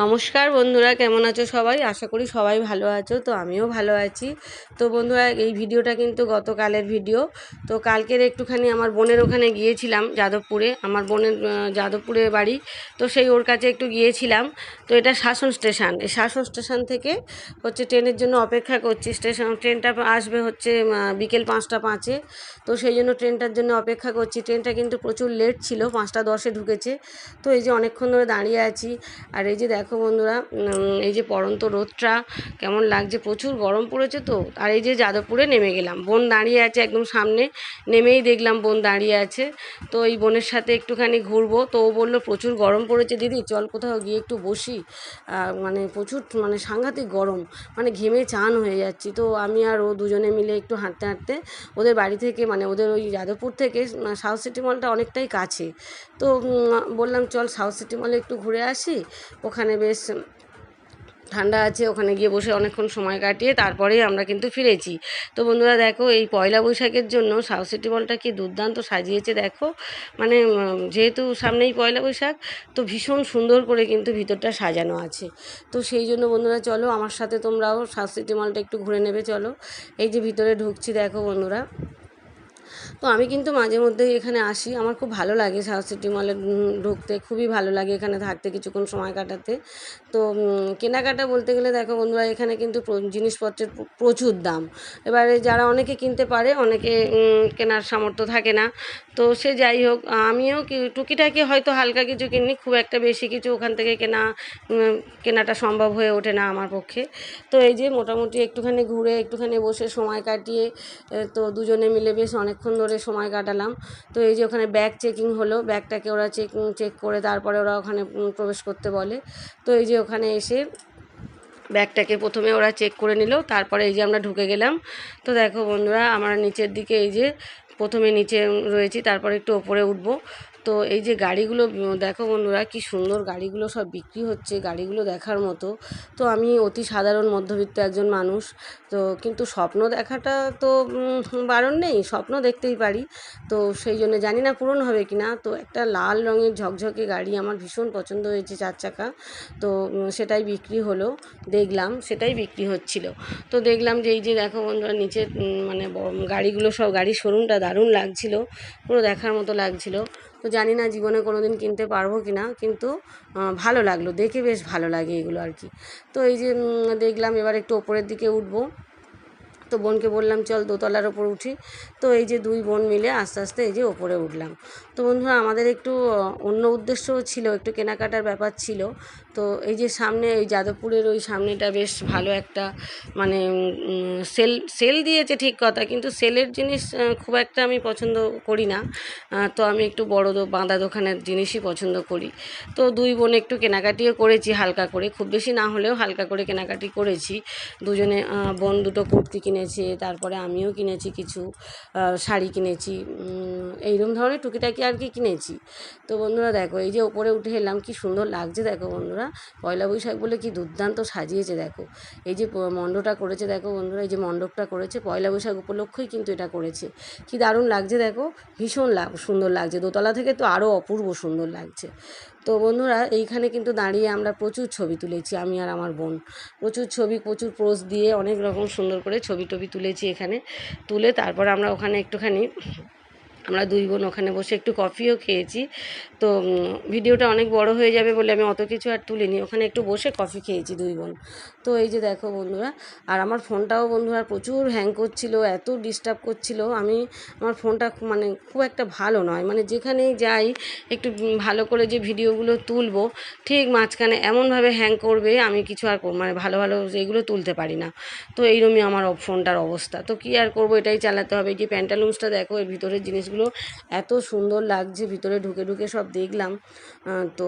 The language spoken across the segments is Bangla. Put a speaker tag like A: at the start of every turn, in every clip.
A: নমস্কার বন্ধুরা, কেমন আছো সবাই? আশা করি সবাই ভালো আছো। তো আমিও ভালো আছি। তো বন্ধুরা, এই ভিডিওটা কিন্তু গতকালের ভিডিও। তো কালকের একটুখানি আমার বোনের ওখানে গিয়েছিলাম, যাদবপুরে। আমার বোনের যাদবপুরে বাড়ি। তো সেই ওর কাছে একটু গিয়েছিলাম। তো এটা শাসন স্টেশন। এই শাসন স্টেশন থেকে হচ্ছে ট্রেনের জন্য অপেক্ষা করছি। ট্রেনটা আসবে হচ্ছে বিকেল 5টা 5-এ। তো সেই জন্য ট্রেনটার জন্য অপেক্ষা করছি। ট্রেনটা কিন্তু প্রচুর লেট ছিল, 5টা 10-এ ঢুকেছে। তো এই যে অনেকক্ষণ ধরে দাঁড়িয়ে আছি। আর এই যে দেখো বন্ধুরা, এই যে পড়ন্ত রোদটা কেমন লাগছে, প্রচুর গরম পড়েছে। তো আর এই যে যাদবপুরে নেমে গেলাম, বোন দাঁড়িয়ে আছে একদম সামনে। নেমেই দেখলাম বোন দাঁড়িয়ে আছে। তো এই বোনের সাথে একটুখানি ঘুরবো। তো ও বললো প্রচুর গরম পড়েছে দিদি, চল কোথাও গিয়ে একটু বসি। মানে প্রচুর মানে সাংঘাতিক গরম, মানে ঘেমে চান হয়ে যাচ্ছি। তো আমি আর ও দুজনে মিলে একটু হাঁটতে হাঁটতে ওদের বাড়ি থেকে, মানে ওদের ওই যাদবপুর থেকে সাউথ সিটি মলটা অনেকটাই কাছে। তো বললাম চল সাউথ সিটি মলে একটু ঘুরে আসি, ওখানে বেশ ঠান্ডা আছে, ওখানে গিয়ে বসে অনেকক্ষণ সময় কাটিয়ে তারপরেই আমরা কিন্তু ফিরেছি। তো বন্ধুরা দেখো, এই পয়লা বৈশাখের জন্য সাউথ সিটি মলটা কি দুর্দান্ত সাজিয়েছে দেখো। মানে যেহেতু সামনেই পয়লা বৈশাখ, তো ভীষণ সুন্দর করে কিন্তু ভিতরটা সাজানো আছে। তো সেই জন্য বন্ধুরা চলো আমার সাথে তোমরাও সাউথ সিটি মলটা একটু ঘুরে নেবে চলো। এই যে ভিতরে ঢুকছি দেখো বন্ধুরা। তো আমি কিন্তু মাঝে মধ্যেই এখানে আসি, আমার খুব ভালো লাগে সাউথ সিটি মলে ঢুকতে, খুবই ভালো লাগে এখানে থাকতে, কিছুক্ষণ সময় কাটাতে। তো কেনাকাটা বলতে গেলে দেখো বন্ধুরা, এখানে কিন্তু জিনিসপত্রের প্রচুর দাম। এবারে যারা অনেকে কিনতে পারে, অনেকে কেনার সামর্থ্য থাকে না। তো সে যাই হোক, আমিও টুকিটাকি হয়তো হালকা কিছু কিনি, খুব একটা বেশি কিছু ওখান থেকে কেনাটা সম্ভব হয়ে ওঠে না আমার পক্ষে। তো এই যে মোটামুটি একটুখানি ঘুরে, একটুখানি বসে সময় কাটিয়ে, তো দুজনে মিলে বেশ অনেকক্ষণ ধরে সময় কাটালাম। তো এই যে ওখানে ব্যাগ চেকিং হলো, ব্যাগটাকে ওরা চেক করে তারপরে ওরা ওখানে প্রবেশ করতে বলে। তো এই যে ওখানে এসে ব্যাগটাকে প্রথমে ওরা চেক করে নিল, তারপরে এই যে আমরা ঢুকে গেলাম। তো দেখো বন্ধুরা, আমরা নিচের দিকে এই যে প্রথমে নিচে রয়েছি, তারপরে একটু ওপরে উঠবো। তো এই যে গাড়িগুলো দেখো বন্ধুরা, কি সুন্দর গাড়িগুলো সব বিক্রি হচ্ছে, গাড়িগুলো দেখার মতো। তো আমি অতি সাধারণ মধ্যবিত্ত একজন মানুষ, তো কিন্তু স্বপ্ন দেখাটা তো বারণ নেই, স্বপ্ন দেখতেই পারি। তো সেই জন্য জানি না পূরণ হবে কি না। তো একটা লাল রঙের ঝকঝকে গাড়ি আমার ভীষণ পছন্দ হয়েছে, 4 চাকা। তো সেটাই বিক্রি হলো, দেখলাম সেটাই বিক্রি হচ্ছিল। তো দেখলাম যে এই যে দেখো বন্ধুরা, নিচে মানে গাড়িগুলো সব, গাড়ির শোরুমটা দারুণ লাগছিল, পুরো দেখার মতো লাগছিল। তো জানি না জীবনে কোনো দিন কিনতে পারবো কি না, কিন্তু ভালো লাগলো দেখে, বেশ ভালো লাগে এগুলো আর কি। তো এই যে দেখলাম, এবার একটু ওপরের দিকে উঠবো। তো বোনকে বললাম চল দোতলার ওপর উঠি। তো এই যে দুই বোন মিলে আস্তে আস্তে এই যে ওপরে উঠলাম। তো বন্ধুরা, আমাদের একটু অন্য উদ্দেশ্যও ছিল, একটু কেনাকাটার ব্যাপার ছিল। তো এই যে সামনে ওই যাদবপুরের ওই সামনেটা বেশ ভালো একটা, মানে সেল দিয়েছে ঠিক কথা, কিন্তু সেলের জিনিস খুব একটা আমি পছন্দ করি না। তো আমি একটু বড় বাঁধা দোকানের জিনিসই পছন্দ করি। তো দুই বোন একটু কেনাকাটিও করেছি হালকা করে, খুব বেশি না হলেও হালকা করে কেনাকাটি করেছি দুজনে। বোন দুটো কুর্তি কিনেছে, তারপরে আমিও কিনেছি কিছু শাড়ি কিনেছি, এইরকম ধরনের টুকিটাকি আর কি কিনেছি। তো বন্ধুরা দেখো, এই যে ওপরে উঠে এলাম, কি সুন্দর লাগছে দেখো বন্ধুরা, পয়লা বৈশাখ বলে কি দুর্দান্ত সাজিয়েছে দেখো। এই যে মণ্ডপটা করেছে দেখো বন্ধুরা, এই যে মণ্ডপটা করেছে পয়লা বৈশাখ উপলক্ষেই কিন্তু এটা করেছে, কি দারুণ লাগছে দেখো, ভীষণ সুন্দর লাগছে, দোতলা থেকে তো আরও অপূর্ব সুন্দর লাগছে। তো বন্ধুরা, এইখানে কিন্তু দাঁড়িয়ে আমরা প্রচুর ছবি তুলেছি, আমি আর আমার বোন প্রচুর ছবি, প্রচুর পোজ দিয়ে অনেক রকম সুন্দর করে ছবি টবি তুলেছি এখানে। তুলে তারপর আমরা ওখানে একটুখানি, আমরা দুই বোন ওখানে বসে একটু কফিও খেয়েছি। তো ভিডিওটা অনেক বড় হয়ে যাবে বলে আমি অত কিছু আর তুলিনি, ওখানে একটু বসে কফি খেয়েছি দুই বোন। তো এই যে দেখো বন্ধুরা, আর আমার ফোনটাও বন্ধুরা প্রচুর হ্যাং করছিল, এত ডিস্টার্ব করছিল। আমার ফোনটা মানে খুব একটা ভালো নয়, মানে যেখানেই যাই একটু ভালো করে যে ভিডিওগুলো তুলবো, ঠিক মাঝখানে এমনভাবে হ্যাং করবে, আমি কিছু আর মানে ভালো ভালো যেগুলো তুলতে পারি না। তো এইরকমই আমার ফোনটার অবস্থা। তো কী আর করবো, এটাই চালাতে হবে। যে প্যান্টালুন্সটা দেখো, এর ভিতরের জিনিসগুলো এত সুন্দর লাগছে, ভিতরে ঢুকে ঢুকে সব দেখলাম। তো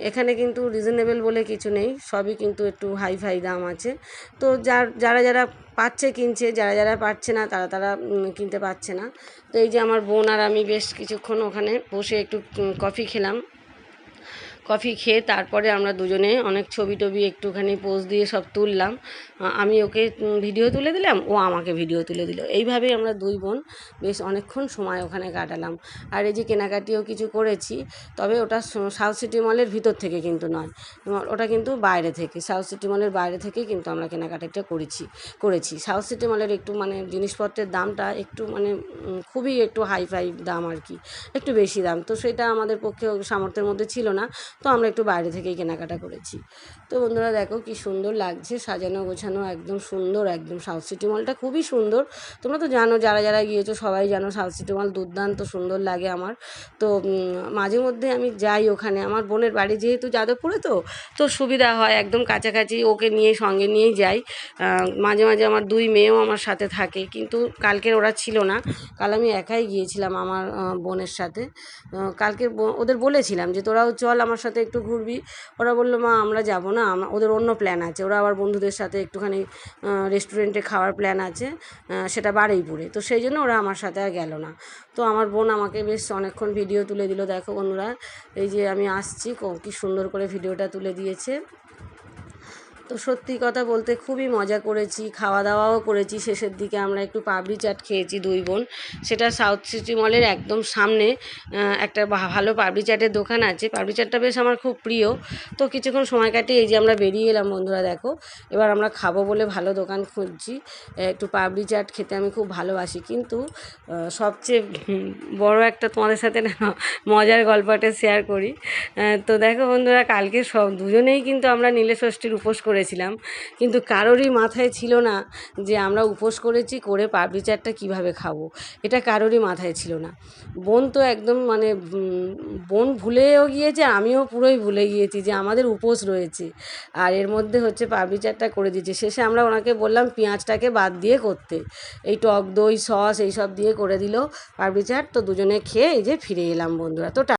A: এখানে কিন্তু রিজনেবল বলে কিছু নেই, সবই কিন্তু একটু হাই ফাই দাম আছে। তো যারা যারা পাচ্ছে কিনছে, যারা যারা পাচ্ছে না তারা তারা কিনতে পারছে না। তো এই যে আমার বোন আর আমি বেশ কিছুক্ষণ ওখানে বসে একটু কফি খেলাম। কফি খেয়ে তারপরে আমরা দুজনে অনেক ছবি টবি একটুখানি পোজ দিয়ে সব তুললাম। আমি ওকে ভিডিও তুলে দিলাম, ও আমাকে ভিডিও তুলে দিল। এইভাবেই আমরা দুই বোন বেশ অনেকক্ষণ সময় ওখানে কাটালাম। আর এই যে কেনাকাটিও কিছু করেছি, তবে ওটা সাউথ সিটি মলের ভিতর থেকে কিন্তু নয়, ওটা কিন্তু বাইরে থেকে, সাউথ সিটি মলের বাইরে থেকেই কিন্তু আমরা কেনাকাটিটা করেছি। সাউথ সিটি মলের একটু মানে জিনিসপত্রের দামটা একটু মানে খুবই একটু হাই দাম আর কি, একটু বেশি দাম, তো সেটা আমাদের পক্ষে সামর্থ্যের মধ্যে ছিল না, তো আমরা একটু বাইরে থেকেই কেনাকাটা করেছি। তো বন্ধুরা দেখো কি সুন্দর লাগছে, সাজানো গোছানো একদম সুন্দর, একদম সাউথ সিটি মলটা খুবই সুন্দর। তোমরা তো জানো, যারা যারা গিয়েছো সবাই জানো সাউথ সিটি মল দুর্দান্ত সুন্দর লাগে আমার। তো মাঝে মধ্যে আমি যাই ওখানে, আমার বোনের বাড়ি যেহেতু যাদবপুরে, তো সুবিধা হয়, একদম কাছাকাছি, ওকে নিয়ে সঙ্গে নিয়েই যাই। মাঝে মাঝে আমার দুই মেয়েও আমার সাথে থাকে, কিন্তু কালকের ওরা ছিল না, কাল আমি একাই গিয়েছিলাম আমার বোনের সাথে। কালকে ওদের বলেছিলাম যে তোরাও চল আমার সাথে একটু ঘুরবি, ওরা বললো মা আমরা যাব না, ওদের অন্য প্ল্যান আছে, ওরা আবার বন্ধুদের সাথে একটুখানি রেস্টুরেন্টে খাওয়ার প্ল্যান আছে, সেটা বারুইপুরে, তো সেই জন্য ওরা আমার সাথে আর গেল না। তো আমার বোন আমাকে বেশ অনেকক্ষণ ভিডিও তুলে দিল, দেখো বন্ধুরা এই যে আমি আসছি কি সুন্দর করে ভিডিওটা তুলে দিয়েছে। তো সত্যি কথা বলতে খুবই মজা করেছি, খাওয়া দাওয়াও করেছি। শেষের দিকে আমরা একটু পাপড়ি চাট খেয়েছি দুই বোন, সেটা সাউথ সিটি মলের একদম সামনে একটা ভালো পাপড়ি চাটের দোকান আছে, পাপড়ি চাটটা বেশ আমার খুব প্রিয়। তো কিছুক্ষণ সময় কাটিয়ে এই যে আমরা বেরিয়ে এলাম বন্ধুরা, দেখো এবার আমরা খাবো বলে ভালো দোকান খুঁজছি। একটু পাপড়ি চাট খেতে আমি খুব ভালোবাসি, কিন্তু সবচেয়ে বড় একটা তোমাদের সাথে না মজার গল্পটা শেয়ার করি। তো দেখো বন্ধুরা, কালকে দুজনেই কিন্তু আমরা নীলষষ্ঠীর উপোস করেছিলাম, কিন্তু কারোরই মাথায় ছিল না যে আমরা উপোস করেছি, করে পাপড়ি চাটটা কীভাবে খাবো, এটা কারোরই মাথায় ছিল না। বোন তো একদম মানে বোন ভুলেও গিয়েছে, আমিও পুরোই ভুলে গিয়েছি যে আমাদের উপোস রয়েছে, আর এর মধ্যে হচ্ছে পাপড়ি চাটটা করে দিয়েছে। শেষে আমরা ওনাকে বললাম পেঁয়াজটাকে বাদ দিয়ে করতে, এই টক দই সস এইসব দিয়ে করে দিল পাপড়ি চাট। তো দুজনে খেয়ে এই যে ফিরে এলাম বন্ধুরা। তো